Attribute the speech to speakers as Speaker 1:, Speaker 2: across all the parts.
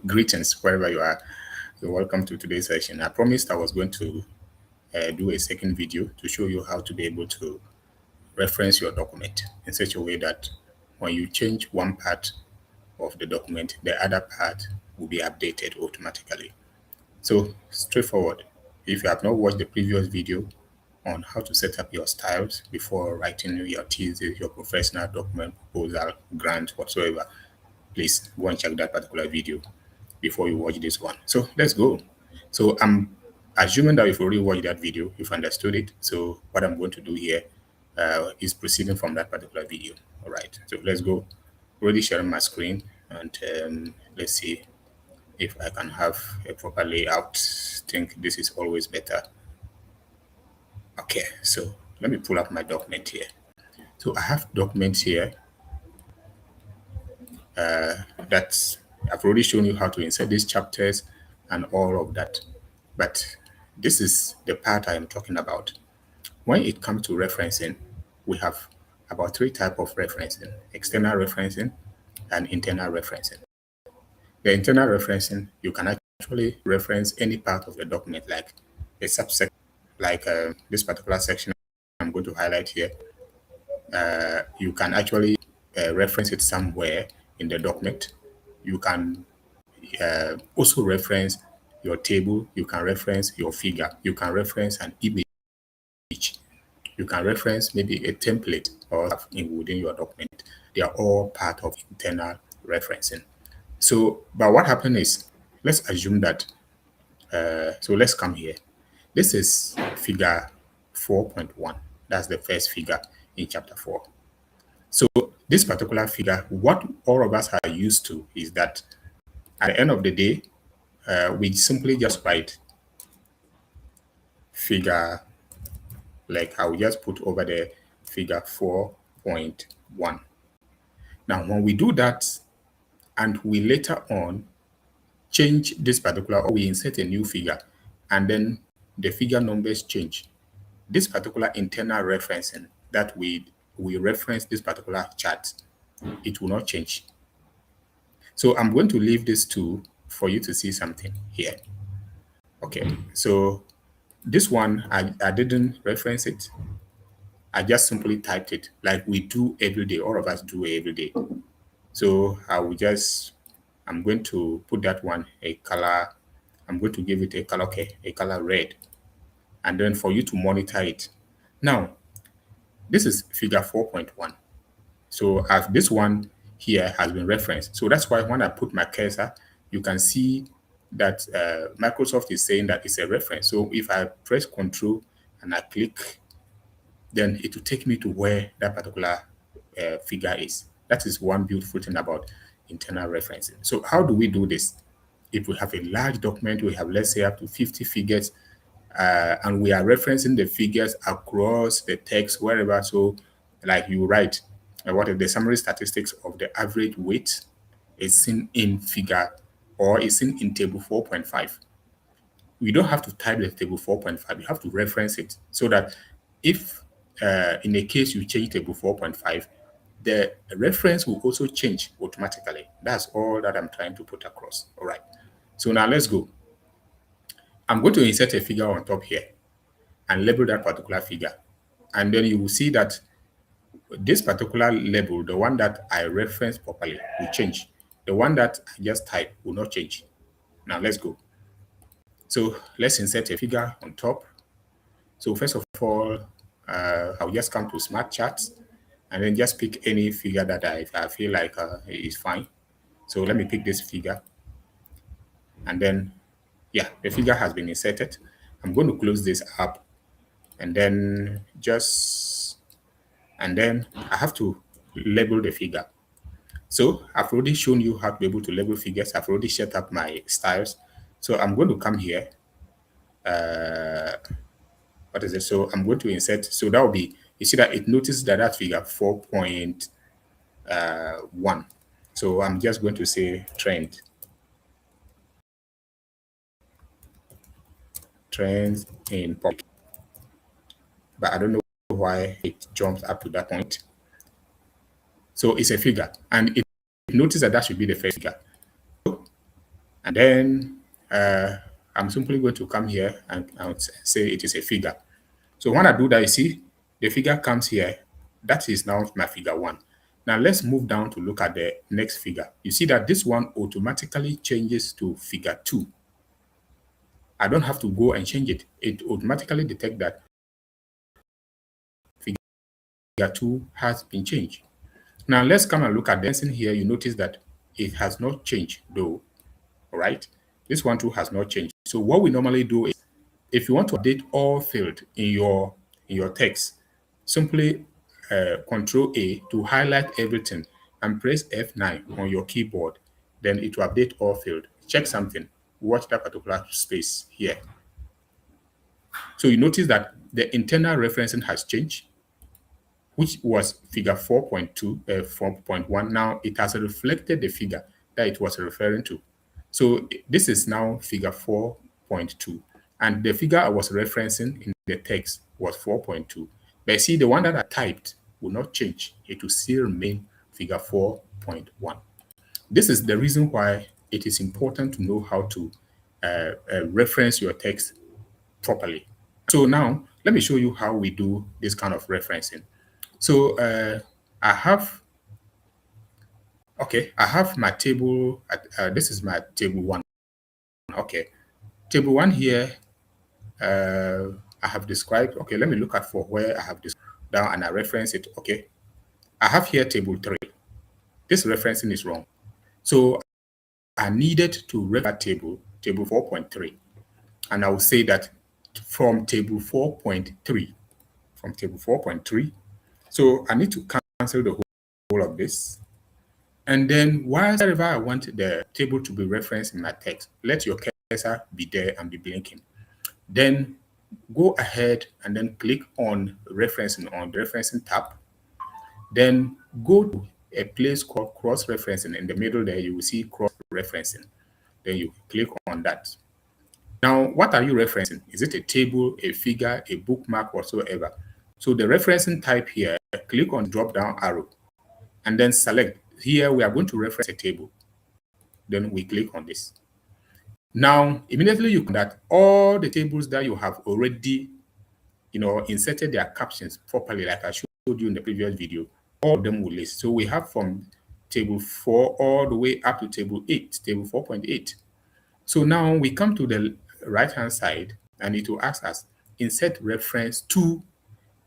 Speaker 1: Greetings, wherever you are. You're welcome to today's session. I promised I was going to do a second video to show you how to be able to reference your document in such a way that when you change one part of the document, the other part will be updated automatically. So, straightforward. If you have not watched the previous video on how to set up your styles before writing your thesis, your professional document, proposal, grant, whatsoever, please go and check that particular video before you watch this one. So let's go. So I'm assuming that you've already watched that video, you've understood it. So what I'm going to do here is proceeding from that particular video. All right. So let's go. Already sharing my screen, and let's see if I can have a proper layout. Think this is always better. Okay. So let me pull up my document here. So I have documents here that I've already shown you how to insert these chapters and all of that. But this is the part I am talking about. When it comes to referencing, we have about three types of referencing: external referencing and internal referencing. The internal referencing, you can actually reference any part of the document, like a subsection, like this particular section I'm going to highlight here. You can actually reference it somewhere in the document. You can also reference your table. You can reference your figure. You can reference an image. You can reference maybe a template or within your document. They are all part of internal referencing. So, but what happened is, let's assume that, so let's come here. This is figure 4.1. That's the first figure in chapter 4. So this particular figure, what all of us are used to is that at the end of the day, we simply just write figure, like I will just put over there figure 4.1. Now, when we do that, and we later on change this particular, or we insert a new figure, and then the figure numbers change, this particular internal referencing that we reference this particular chart, it will not change. So I'm going to leave this to for you to see something here. Okay, so this one, I didn't reference it. I just simply typed it like we do every day. All of us do every day. So I'm going to put that one a color. I'm going to give it a color, okay, a color red. And then for you to monitor it. Now, this is figure 4.1. So as this one here has been referenced. So that's why when I put my cursor, you can see that Microsoft is saying that it's a reference. So if I press Control and I click, then it will take me to where that particular figure is. That is one beautiful thing about internal referencing. So how do we do this? If we have a large document, we have, let's say, up to 50 figures, and we are referencing the figures across the text, wherever. So like you write, what are the summary statistics of the average weight is seen in figure, or is seen in table 4.5. We don't have to type the table 4.5. You have to reference it so that if in a case you change table 4.5, the reference will also change automatically. That's all that I'm trying to put across. All right. So now let's go. I'm going to insert a figure on top here and label that particular figure. And then you will see that this particular label, the one that I referenced properly, will change. The one that I just typed will not change. Now let's go. So let's insert a figure on top. So first of all, I'll just come to Smart Charts and then just pick any figure that I feel like is fine. So let me pick this figure. And then, yeah, the figure has been inserted. I'm going to close this up and then I have to label the figure. So I've already shown you how to be able to label figures. I've already set up my styles. So I'm going to come here. What is it? So I'm going to insert. So that will be, you see that it notices that figure 4.1. So I'm just going to say trends in public. But I don't know why it jumps up to that point. So it's a figure, and it notices that should be the first figure. And then I'm simply going to come here and say it is a figure. So when I do that, you see the figure comes here. That is now my figure 1. Now let's move down to look at the next figure. You see that this one automatically changes to figure 2. I don't have to go and change it. It automatically detects that figure 2 has been changed. Now let's come and look at the lesson here. You notice that it has not changed though. All right. This one too has not changed. So what we normally do is, if you want to update all field in your text, simply Control A to highlight everything and press F9 on your keyboard. Then it will update all field. Check something. Watch that particular space here. So you notice that the internal referencing has changed, which was figure 4.2, 4.1. Now it has reflected the figure that it was referring to. So this is now figure 4.2. And the figure I was referencing in the text was 4.2. But see, the one that I typed will not change. It will still remain figure 4.1. This is the reason why it is important to know how to reference your text properly. So now, let me show you how we do this kind of referencing. So I have my table. This is my table 1. Okay, table 1 here. I have described. Okay, let me look at for where I have this down and I reference it. Okay, I have here table 3. This referencing is wrong. So I needed to refer table 4.3, and I will say that from table 4.3, from table 4.3. So I need to cancel the whole of this. And then wherever I want the table to be referenced in my text, let your cursor be there and be blinking. Then go ahead and then click on referencing on the referencing tab. Then go to a place called cross-referencing. In the middle there, you will see cross-referencing. Then you click on that. Now, what are you referencing? Is it a table, a figure, a bookmark, whatsoever? So the referencing type here, click on drop-down arrow and then select. Here we are going to reference a table. Then we click on this. Now, immediately you can that all the tables that you have already, inserted their captions properly, like I showed you in the previous video, all of them will list. So we have from table 4 all the way up to table 8, table 4.8. So now we come to the right-hand side and it will ask us, insert reference to.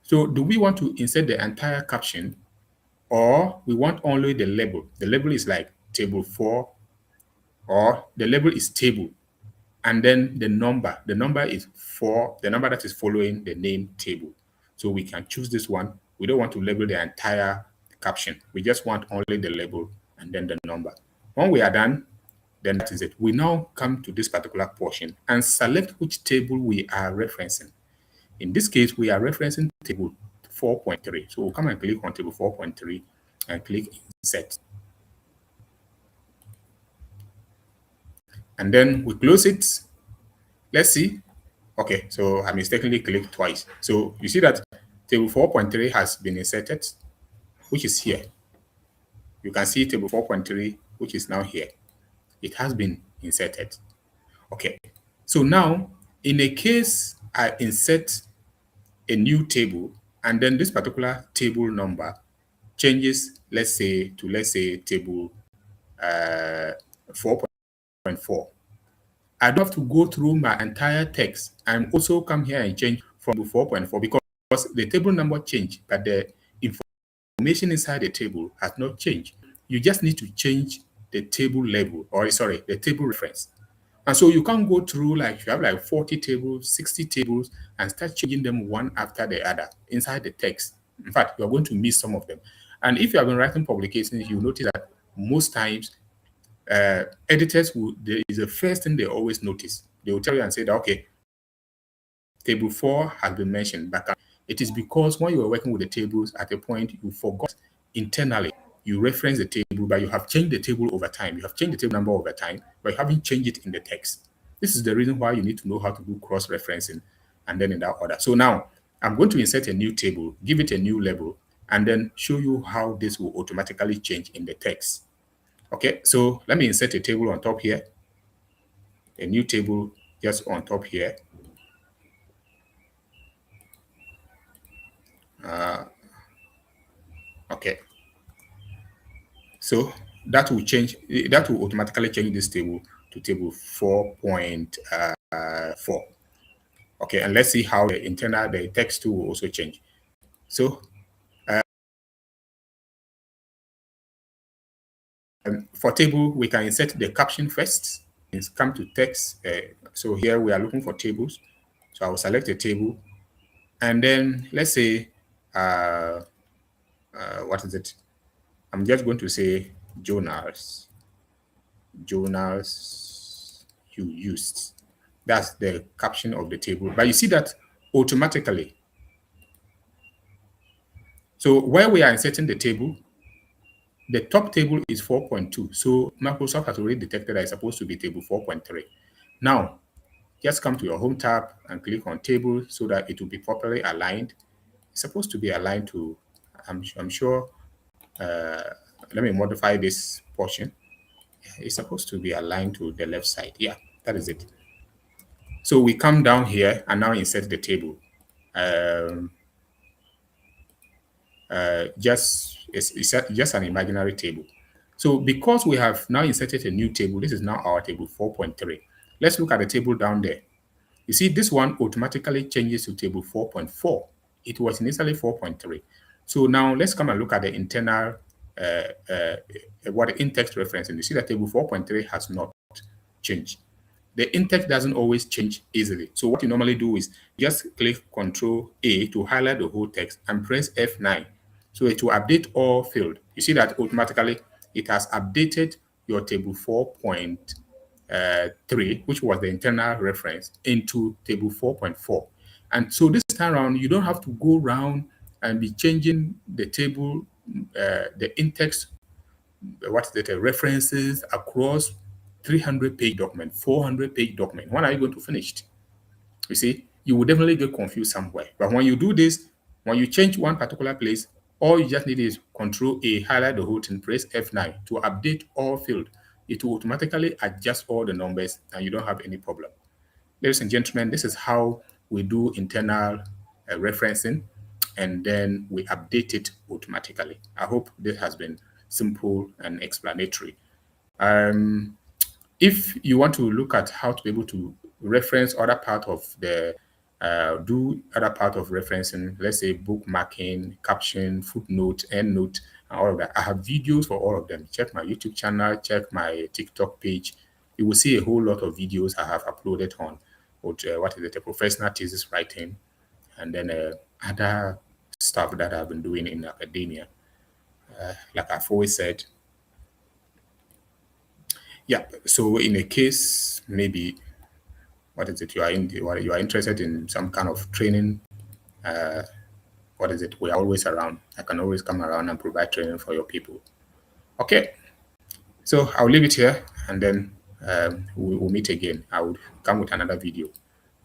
Speaker 1: So do we want to insert the entire caption or we want only the label? The label is like table 4, or the label is table. And then the number is 4, the number that is following the name table. So we can choose this one. We don't want to label the entire caption. We just want only the label and then the number. When we are done, then that is it. We now come to this particular portion and select which table we are referencing. In this case, we are referencing table 4.3. So we'll come and click on table 4.3 and click insert. And then we close it. Let's see. Okay, so I mistakenly clicked twice. So you see that table 4.3 has been inserted, which is here. You can see table 4.3, which is now here. It has been inserted. Okay, so now in a case I insert a new table and then this particular table number changes, let's say table 4.4. I don't have to go through my entire text and also come here and change from 4.4 because the table number changed, but the information inside the table has not changed. You just need to change the table label, or sorry, the table reference. And so you can't go through you have like 40 tables, 60 tables, and start changing them one after the other inside the text. In fact, you're going to miss some of them. And if you have been writing publications, you notice that most times editors there is the first thing they always notice. They will tell you and say that, okay, table 4 has been mentioned, but it is because when you were working with the tables at a point, you forgot internally. You reference the table, but you have changed the table over time. You have changed the table number over time, but you haven't changed it in the text. This is the reason why you need to know how to do cross-referencing and then in that order. So now I'm going to insert a new table, give it a new label, and then show you how this will automatically change in the text. Okay, so let me insert a table on top here. a new table just on top here. Okay, so that will change, that will automatically change this table to table 4.4. Okay, and let's see how the text too will also change. So for table, we can insert the caption first. It's come to text. So here we are looking for tables. So I will select a table, and then let's say, what is it? I'm just going to say journals you used. That's the caption of the table. But you see that automatically. So where we are inserting the table, the top table is 4.2. So Microsoft has already detected that it's supposed to be table 4.3. Now, just come to your home tab and click on table so that it will be properly aligned. It's supposed to be aligned to, I'm sure, let me modify this portion. It's supposed to be aligned to the left side. Yeah, that is it. So we come down here and now insert the table. It's just an imaginary table. So because we have now inserted a new table, this is now our table 4.3. Let's look at the table down there. You see, this one automatically changes to table 4.4. It was initially 4.3. So now let's come and look at the internal, what the in-text reference. And you see that table 4.3 has not changed. The in-text doesn't always change easily. So what you normally do is just click Control A to highlight the whole text and press F9. So it will update all field. You see that automatically it has updated your table 4.3, which was the internal reference, into table 4.4. And so this time around, you don't have to go around and be changing the table, the in-text, what is it, references across 300-page document, 400-page document. When are you going to finish it? You see, you will definitely get confused somewhere. But when you do this, when you change one particular place, all you just need is Control A, highlight the whole thing, press F9 to update all field. It will automatically adjust all the numbers and you don't have any problem. Ladies and gentlemen, this is how we do internal referencing, and then we update it automatically. I hope this has been simple and explanatory. If you want to look at how to be able to reference other part of the do other part of referencing, let's say bookmarking, caption, footnote, endnote, and all of that, I have videos for all of them. Check my YouTube channel, check my TikTok page. You will see a whole lot of videos I have uploaded on what is it, a professional thesis writing, and then other stuff that I've been doing in academia. Like I've always said, yeah. So in a case, maybe what is it, you are interested in some kind of training, what is it, we are always around. I can always come around and provide training for your people. Okay, so I'll leave it here, and then we'll meet again. I will come with another video.